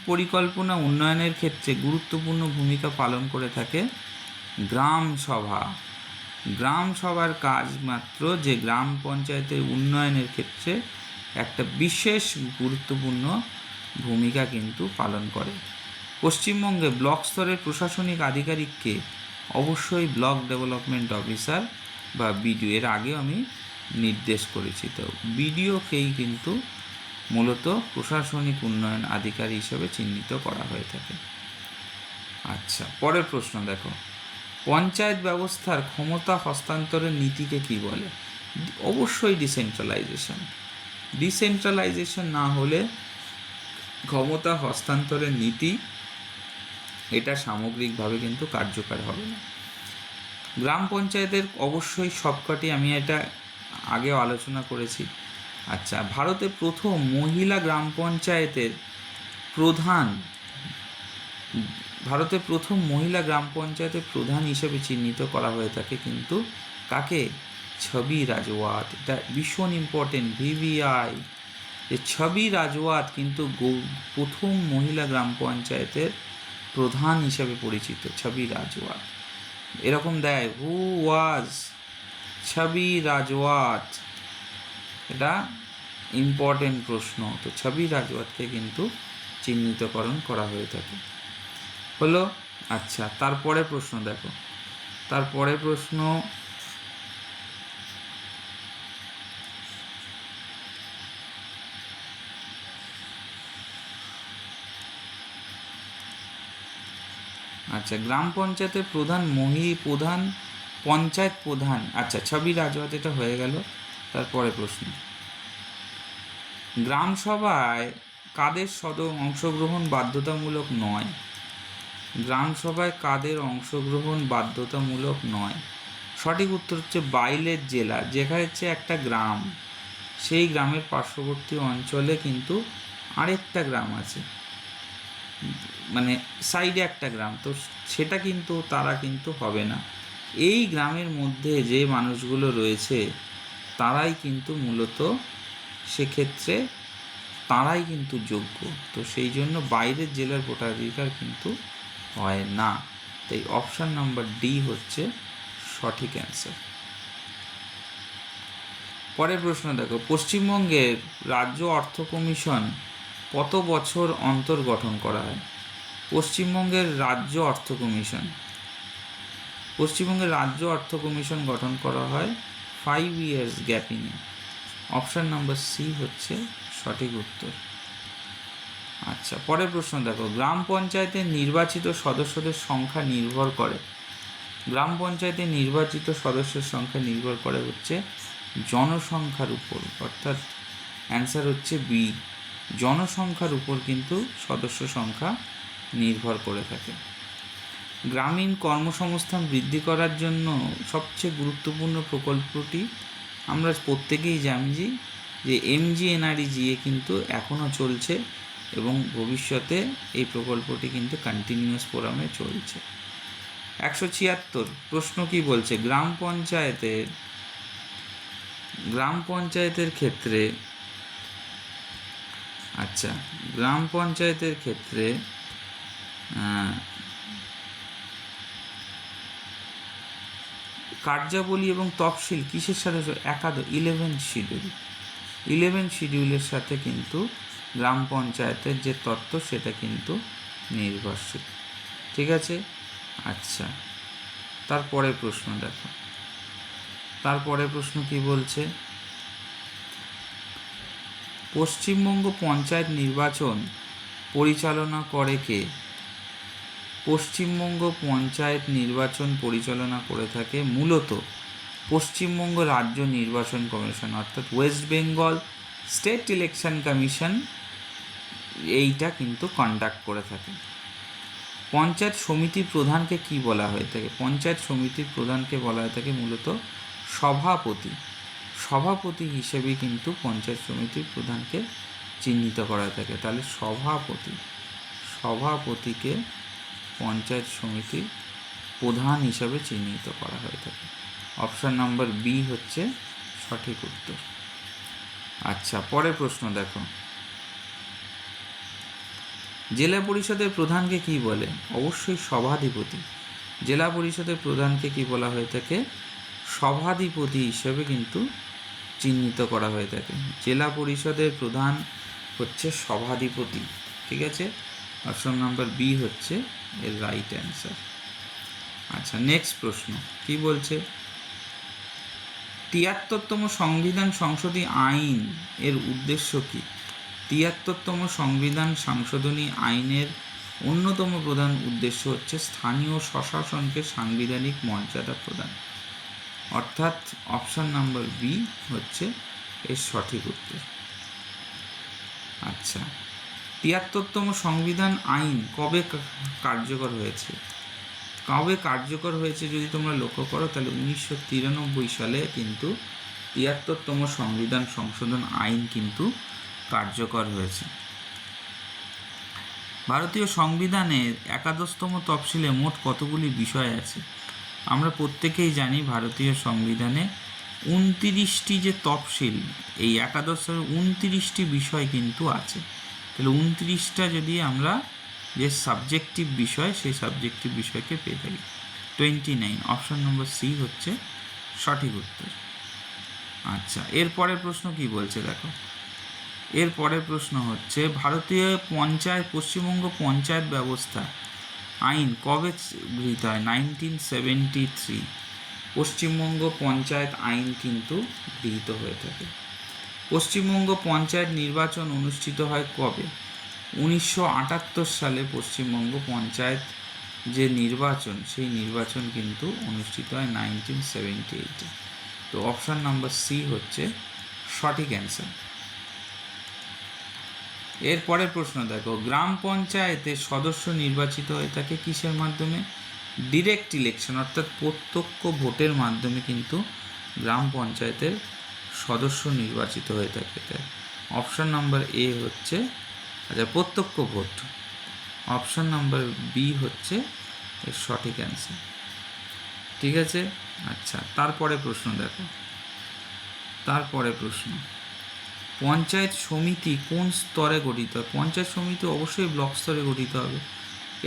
পরিকল্পনা উন্নয়নের ক্ষেত্রে গুরুত্বপূর্ণ ভূমিকা পালন করে থাকে গ্রাম সভা। গ্রাম সভার কাজ মাত্র যে গ্রাম পঞ্চায়েতের উন্নয়নের ক্ষেত্রে একটা বিশেষ গুরুত্বপূর্ণ ভূমিকা কিন্তু পালন করে। পশ্চিমবঙ্গে ব্লক স্তরের প্রশাসনিক আধিকারিককে অবশ্যই ব্লক ডেভেলপমেন্ট অফিসার বা বিডিও, এর আগেও আমি নির্দেশ করেছি। তো বিডিওকেই কিন্তু মূলত প্রশাসনিক উন্নয়ন আধিকারিক হিসেবে চিহ্নিত করা হয়ে থাকে। আচ্ছা, পরের প্রশ্ন দেখো, পঞ্চায়েত ব্যবস্থার ক্ষমতা হস্তান্তরের নীতিকে কি বলে? অবশ্যই ডিসেন্ট্রালাইজেশন না হলে ক্ষমতা হস্তান্তরের নীতি এটা সামগ্রিকভাবে কিন্তু কার্যকর হবে না। গ্রাম পঞ্চায়েতের অবশ্যই সবকটি আমি এটা আগেও আলোচনা করেছি। আচ্ছা, ভারতে প্রথম মহিলা গ্রাম পঞ্চায়েতের প্রধান হিসেবে চিহ্নিত করা হয়ে থাকে কিন্তু কাকে? ছবি রাজওয়াত। এটা ভীষণ ইম্পর্টেন্ট, ভিভিআই। যে ছবি রাজওয়াত কিন্তু প্রথম মহিলা গ্রাম পঞ্চায়েতের প্রধান হিসেবে পরিচিত, ছবি রাজওয়াত। এরকম দেয়, হু ওয়াজ ছবি রাজওয়াত, এটা ইম্পর্টেন্ট প্রশ্ন। তো ছবি রাজওয়াতকে কিন্তু চিহ্নিতকরণ করা হয়ে থাকে। হলো? আচ্ছা, তারপরে প্রশ্ন দেখো, আচ্ছা, গ্রাম পঞ্চায়েতের পঞ্চায়েত প্রধান। আচ্ছা, ছবি রাজওয়াত এটা হয়ে গেল। তারপরে প্রশ্ন, গ্রাম সভায় কাদের অংশগ্রহণ বাধ্যতামূলক নয়? গ্রাম সভায় কাদের অংশগ্রহণ বাধ্যতামূলক নয়? সঠিক উত্তর হচ্ছে বাইরের জেলা। যেখানে হচ্ছে একটা গ্রাম, সেই গ্রামের পার্শ্ববর্তী অঞ্চলে কিন্তু আরেকটা গ্রাম আছে, মানে সাইডে একটা গ্রাম, তো সেটা কিন্তু তারা কিন্তু হবে না। এই গ্রামের মধ্যে যে মানুষগুলো রয়েছে তারাই কিন্তু মূলত সেক্ষেত্রে তারাই কিন্তু যোগ্য। তো সেই জন্য বাইরের জেলার ভোটাধিকার কিন্তু হয় না। তাই অপশান নাম্বার ডি হচ্ছে সঠিক অ্যান্সার। পরের প্রশ্ন দেখো, পশ্চিমবঙ্গের রাজ্য অর্থ কমিশন কত বছর অন্তর গঠন করা হয়? পশ্চিমবঙ্গের রাজ্য অর্থ কমিশন, পশ্চিমবঙ্গের রাজ্য অর্থ কমিশন গঠন করা হয় 5 years গ্যাপিংয়ে। অপশান নাম্বার সি হচ্ছে সঠিক উত্তর। আচ্ছা, পরের প্রশ্ন দেখো, গ্রাম পঞ্চায়েতের নির্বাচিত সদস্যদের সংখ্যা নির্ভর করে, গ্রাম পঞ্চায়েতের নির্বাচিত সদস্যের সংখ্যা নির্ভর করে হচ্ছে জনসংখ্যার উপর, অর্থাৎ অ্যান্সার হচ্ছে বি, জনসংখ্যার উপর কিন্তু সদস্য সংখ্যা নির্ভর করে থাকে। গ্রামীণ কর্মসংস্থান বৃদ্ধি করার জন্য সবচেয়ে গুরুত্বপূর্ণ প্রকল্পটি আমরা প্রত্যেকেই জানি যে MGNREGA কিন্তু এখনও চলছে এবং ভবিষ্যতে এই প্রকল্পটি কিন্তু কন্টিনিউয়াস ফোরামে চলছে। 176 প্রশ্ন কি বলছে, গ্রাম পঞ্চায়েতের ক্ষেত্রে, আচ্ছা, গ্রাম পঞ্চায়েতের ক্ষেত্রে কার্যাবলী এবং তফসিল কিসের সাথে 11 শিডিউলের সাথে কিন্তু গ্রাম পঞ্চায়েতের যে তত্ত্ব সেটা কিন্তু নির্ভরশীল। ঠিক আছে। আচ্ছা, তারপরে প্রশ্ন দেখো, তারপরে প্রশ্ন কি বলছে, পশ্চিমবঙ্গ পঞ্চায়েত নির্বাচন পরিচালনা করে কে? পশ্চিমবঙ্গ পঞ্চায়েত নির্বাচন পরিচালনা করে থাকে মূলত পশ্চিমবঙ্গ রাজ্য নির্বাচন কমিশন, অর্থাৎ West Bengal state election commission এইটা কিন্তু কন্ডাক্ট করে থাকে। পঞ্চায়েত সমিতির প্রধানকে কি বলা হয়ে থাকে? পঞ্চায়েত সমিতির প্রধানকে বলা হয়ে থাকে মূলত সভাপতি, সভাপতি হিসেবে কিন্তু পঞ্চায়েত সমিতির প্রধানকে চিহ্নিত করা থাকে। তাহলে সভাপতিকে পঞ্চায়েত সমিতির প্রধান হিসাবে চিহ্নিত করা হয়ে থাকে। অপশান নাম্বার বি হচ্ছে সঠিক উত্তর। আচ্ছা, পরের প্রশ্ন দেখো, জেলা পরিষদের প্রধানকে কি বলে? অবশ্যই সভাধিপতি। জেলা পরিষদের প্রধানকে কি বলা হয়ে থাকে? সভাধিপতি হিসেবে কিন্তু চিহ্নিত করা হয়ে থাকে। জেলা পরিষদের প্রধান হচ্ছে সভাধিপতি। ঠিক আছে, অপশন নাম্বার বি হচ্ছে এর রাইট অ্যান্সার। আচ্ছা, নেক্সট প্রশ্ন কি বলছে, ৭৩তম সংবিধান সংশোধনী আইন এর উদ্দেশ্য কি? ৭৩তম সংবিধান সংশোধনী আইনের অন্যতম প্রধান উদ্দেশ্য হচ্ছে স্থানীয় স্বশাসনকে সাংবিধানিক মর্যাদা প্রদান, অর্থাৎ অপশান নাম্বার বি হচ্ছে এর সঠিক উত্তর। আচ্ছা, ৭৩তম সংবিধান আইন কবে কার্যকর হয়েছে? কবে কার্যকর হয়েছে যদি তোমরা লক্ষ্য করো তাহলে 1993 সালে কিন্তু ৭৩তম সংবিধান সংশোধন আইন কিন্তু কার্যকর হয়েছে। ভারতীয় সংবিধানের ১১তম তফসিলে মোট কতগুলি বিষয় আছে? আমরা প্রত্যেকেই জানি ভারতীয় সংবিধানে 29টি যে তফসিল, এই ১১ 29টি বিষয় কিন্তু আছে। তাহলে 29টা যদি আমরা যে সাবজেক্টিভ বিষয় সেই সাবজেক্টিভ বিষয়কে পেয়ে থাকি। 29, অপশন নম্বর সি হচ্ছে সঠিক উত্তর। আচ্ছা, এরপরের প্রশ্ন কি বলছে দেখো, এরপরের প্রশ্ন হচ্ছে ভারতীয় পশ্চিমবঙ্গ পঞ্চায়েত ব্যবস্থা আইন কবে গৃহীত হয়? 1973 পশ্চিমবঙ্গ পঞ্চায়েত আইন কিন্তু গৃহীত হয়ে থাকে। পশ্চিমবঙ্গ পঞ্চায়েত নির্বাচন অনুষ্ঠিত হয় কবে? 1978 সালে পশ্চিমবঙ্গ পঞ্চায়েত যে নির্বাচন সেই নির্বাচন কিন্তু অনুষ্ঠিত হয় 1978-এ। তো অপশান নাম্বার সি হচ্ছে সঠিক অ্যান্সার। এরপরের প্রশ্ন দেখো, গ্রাম পঞ্চায়েতের সদস্য নির্বাচিত হয়ে থাকে কিসের মাধ্যমে? ডিরেক্ট ইলেকশন, অর্থাৎ প্রত্যক্ষ ভোটের মাধ্যমে কিন্তু গ্রাম পঞ্চায়েতের সদস্য নির্বাচিত হয়ে থাকে। অপশান নাম্বার এ হচ্ছে প্রত্যক্ষ ভোট। অপশান নাম্বার বি হচ্ছে এর সঠিক অ্যান্সার। ঠিক আছে। আচ্ছা, তারপরে প্রশ্ন দেখো, তারপরে প্রশ্ন, পঞ্চায়েত সমিতি কোন স্তরে গঠিত হয়? পঞ্চায়েত সমিতি অবশ্যই ব্লক স্তরে গঠিত হবে।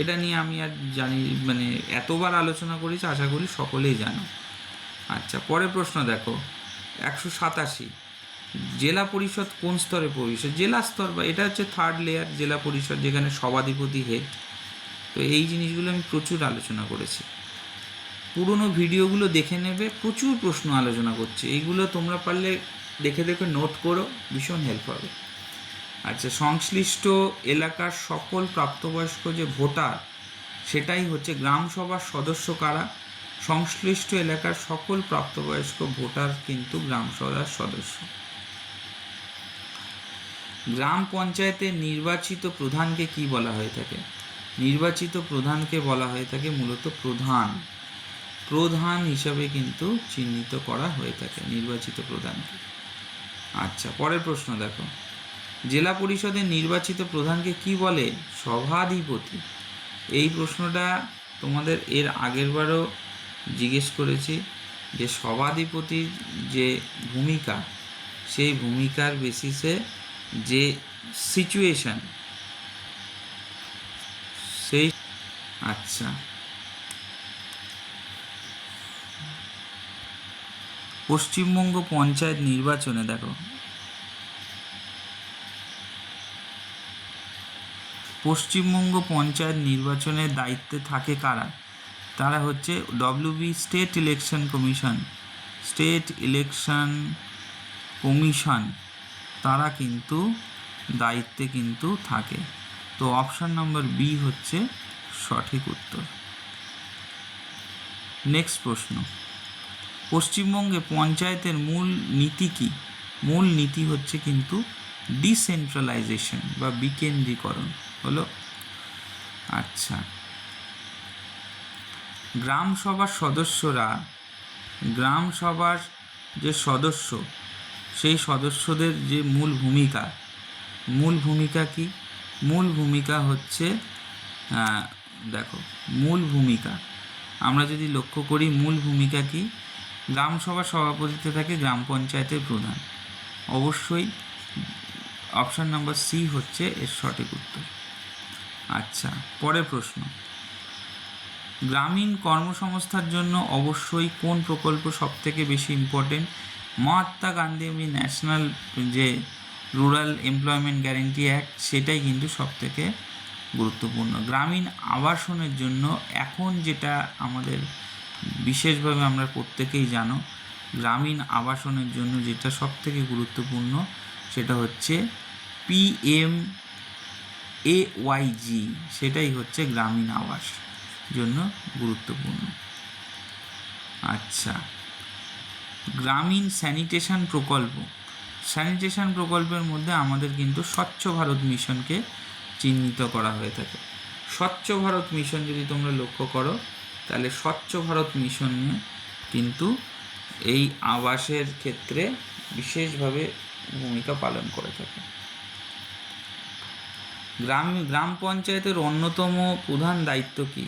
এটা নিয়ে আমি আর জানি এতবার আলোচনা করেছি, আশা করি সকলেই জানো। আচ্ছা, পরের প্রশ্ন দেখো, 187 জেলা পরিষদ কোন স্তরে পরিষদ? জেলা স্তর, বা এটা হচ্ছে থার্ড লেয়ার জেলা পরিষদ, যেখানে সভাধিপতি হেড। তো এই জিনিসগুলো আমি প্রচুর আলোচনা করেছি, পুরনো ভিডিওগুলো দেখে নেবে, প্রচুর প্রশ্ন আলোচনা করছে, এইগুলো তোমরা পারলে দেখে দেখে নোট করো, ভীষণ হেল্প হবে। আচ্ছা, সংশ্লিষ্ট এলাকার সকল প্রাপ্তবয়স্ক যে ভোটার, সেটাই হচ্ছে গ্রাম সভার সদস্য কারা? সংশ্লিষ্ট এলাকার সকল প্রাপ্তবয়স্ক ভোটার কিন্তু গ্রাম সভার সদস্য। গ্রাম পঞ্চায়েতের নির্বাচিত প্রধানকে কি বলা হয়ে থাকে? নির্বাচিত প্রধানকে বলা হয়ে থাকে মূলত প্রধান হিসাবে কিন্তু চিহ্নিত করা হয়ে থাকে নির্বাচিত প্রধানকে। আচ্ছা, পরের প্রশ্ন দেখো, জেলা পরিষদের নির্বাচিত প্রধানকে কি বলে? সভাধিপতি। এই প্রশ্নটা তোমাদের এর আগেরবারও জিজ্ঞেস করেছি, যে সভাধিপতির যে ভূমিকা, সেই ভূমিকার বেসিসে যে সিচুয়েশন সেই। আচ্ছা, পশ্চিমবঙ্গ পঞ্চায়েত নির্বাচনে দেখো, পশ্চিমবঙ্গ পঞ্চায়েত নির্বাচনের দায়িত্বে থাকে কারা? তারা হচ্ছে ডব্লিউবি স্টেট ইলেকশন কমিশন, তারা কিন্তু দায়িত্বে কিন্তু থাকে। তো অপশান নম্বর বি হচ্ছে সঠিক উত্তর। নেক্সট প্রশ্ন, পশ্চিমবঙ্গে পঞ্চায়েতের মূল নীতি কী? মূল নীতি হচ্ছে কিন্তু ডিসেন্ট্রালাইজেশন বা বিকেন্দ্রীকরণ হলো। আচ্ছা, গ্রাম সভার সদস্যরা, গ্রাম সভার যে সদস্য, সেই সদস্যদের যে মূল ভূমিকা কি? মূল ভূমিকা হচ্ছে, দেখো মূল ভূমিকা আমরা যদি লক্ষ্য করি, মূল ভূমিকা কি? গ্রাম সভার সভাপতিত্বে থাকে গ্রাম পঞ্চায়েতের প্রধান। অবশ্যই অপশান নাম্বার সি হচ্ছে এর সঠিক উত্তর। আচ্ছা, পরের প্রশ্ন, গ্রামীণ কর্মসংস্থার জন্য অবশ্যই কোন প্রকল্প সবথেকে বেশি ইম্পর্টেন্ট? মহাত্মা গান্ধী ন্যাশনাল যে রুরাল এমপ্লয়মেন্ট গ্যারেন্টি অ্যাক্ট, সেটাই কিন্তু সবথেকে গুরুত্বপূর্ণ। গ্রামীণ আবাসনের জন্য এখন যেটা আমাদের বিশেষভাবে আমরা প্রত্যেকেই জানো, গ্রামীণ আবাসনের জন্য যেটা সবথেকে গুরুত্বপূর্ণ, সেটা হচ্ছে PMAYG, সেটাই হচ্ছে গ্রামীণ আবাস জন্য গুরুত্বপূর্ণ। আচ্ছা, গ্রামীণ স্যানিটেশন প্রকল্পের মধ্যে আমাদের কিন্তু স্বচ্ছ ভারত মিশনকে চিহ্নিত করা হয়ে থাকে। স্বচ্ছ ভারত মিশন যদি তোমরা লক্ষ্য করো, তাহলে স্বচ্ছ ভারত মিশনে কিন্তু এই আবাসের ক্ষেত্রে বিশেষভাবে ভূমিকা পালন করে থাকে। গ্রাম পঞ্চায়েতের অন্যতম প্রধান দায়িত্ব কি?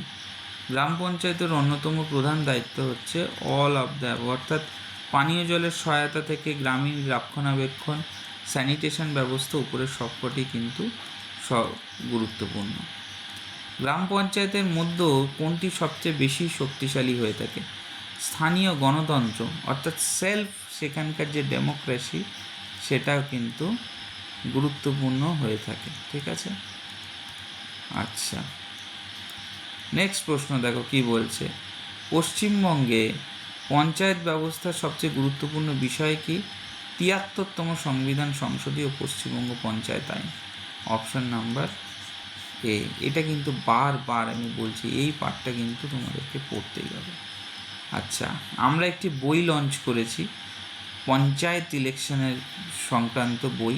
গ্রাম পঞ্চায়েতের অন্যতম প্রধান দায়িত্ব হচ্ছে অল অফ দ্য অ্যাবভ, অর্থাৎ পানীয় জলের সহায়তা থেকে গ্রামীণ রক্ষণাবেক্ষণ, স্যানিটেশন ব্যবস্থা, উপরের সবকটি কিন্তু গুরুত্বপূর্ণ। গ্রাম পঞ্চায়েতের মধ্যেও কোনটি সবচেয়ে বেশি শক্তিশালী হয়ে থাকে? স্থানীয় গণতন্ত্র, অর্থাৎ সেলফ, সেখানকার যে ডেমোক্রেসি, সেটাও কিন্তু গুরুত্বপূর্ণ হয়ে থাকে। ঠিক আছে। আচ্ছা, নেক্সট প্রশ্ন দেখো কি বলছে, পশ্চিমবঙ্গে পঞ্চায়েত ব্যবস্থার সবচেয়ে গুরুত্বপূর্ণ বিষয় কি? ৭৩তম সংবিধান সংশোধনী ও পশ্চিমবঙ্গ পঞ্চায়েত আইন। Option number A. এটা কিন্তু বারবার আমি বলছি, এই পার্টটা কিন্তু তোমাদেরকে পড়তেই হবে। আচ্ছা, আমরা একটি বই লঞ্চ করেছি, পঞ্চায়েত ইলেকশনের সংক্রান্ত বই,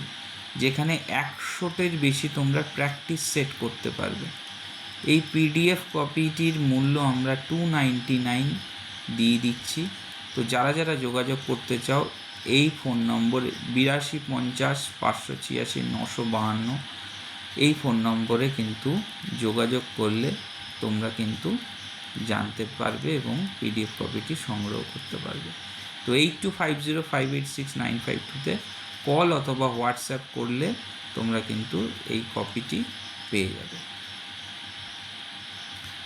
যেখানে 100টির বেশি তোমরা প্র্যাকটিস সেট করতে পারবে। এই PDF কপিটির মূল্য আমরা 299 দিয়ে দিচ্ছি। তো যারা যারা যোগাযোগ করতে চাও, এই ফোন নম্বর 8250 586 952, এই ফোন নম্বরে কিন্তু যোগাযোগ করলে তোমরা কিন্তু জানতে পারবে এবং PDF কপিটি সংগ্রহ করতে পারবে। তো 8250586952-তে কল অথবা হোয়াটসঅ্যাপ করলে তোমরা কিন্তু এই কপিটি পেয়ে যাবে।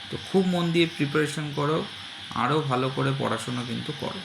তো খুব মন দিয়ে প্রিপারেশন করো, আরও ভালো করে পড়াশোনা কিন্তু করো।